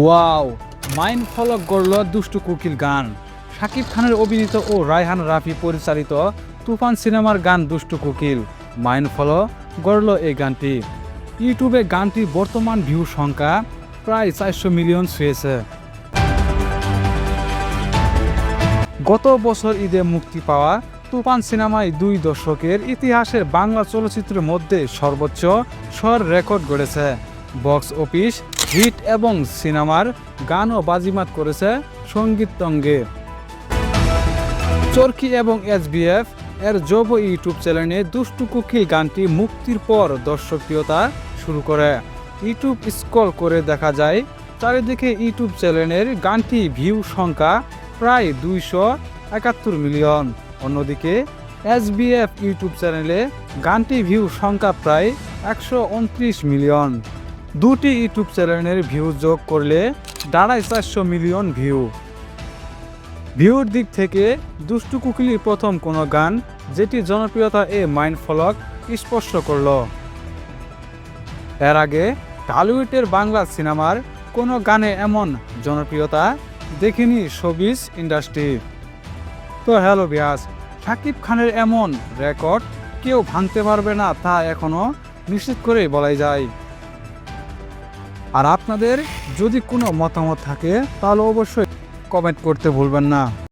Wow, mind follow করল দুষ্টু কোকিল গান। শাকিব খানের অভিনীত ও রায়হান রাফি পরিচালিত তুফান সিনেমার গান দুষ্টু কোকিল মাইন্ড ফলো গড়ল এই গানটি। ইউটিউবে গানটির বর্তমান ভিউ সংখ্যা প্রায় 400 মিলিয়ন ছুঁয়েছে। গত বছর ঈদে মুক্তি পাওয়া তুফান সিনেমায় 2 দশকের ইতিহাসের বাংলা চলচ্চিত্রের মধ্যে সর্বোচ্চ রেকর্ড গড়েছে। বক্স অফিস হিট এবং সিনেমার গানও বাজিমাত করেছে সঙ্গীতঙ্গে। চরকি এবং SBF এর যৌব ইউটিউব চ্যানেলে দুষ্টু কোকিল গানটি মুক্তির পর দর্শকপ্রিয়তা শুরু করে। ইউটিউব স্ক্রল করে দেখা যায় চারিদিকে ইউটিউব চ্যানেলের গানটি ভিউ সংখ্যা প্রায় 271 মিলিয়ন। অন্যদিকে SBF ইউটিউব চ্যানেলে গানটি ভিউ সংখ্যা প্রায় 129 মিলিয়ন। দুটি ইউটিউব চ্যানেলের ভিউ যোগ করলে দাঁড়ায় 400 মিলিয়ন ভিউর দিক থেকে দুষ্টু কোকিলের প্রথম কোনো গান যেটি জনপ্রিয়তা মাইন্ড ফলোক স্পর্শ করল। এর আগে টলিউডের বাংলা সিনেমার কোনো গানে এমন জনপ্রিয়তা দেখেনি শোবিজ ইন্ডাস্ট্রি। তো হ্যালো ভিউয়ার্স, শাকিব খানের এমন রেকর্ড কেউ ভাঙতে পারবে না তা এখনো নিশ্চিত করেই বলাই যায়। আর আপনাদের যদি কোনো মতামত থাকে তাহলে অবশ্যই কমেন্ট করতে ভুলবেন না।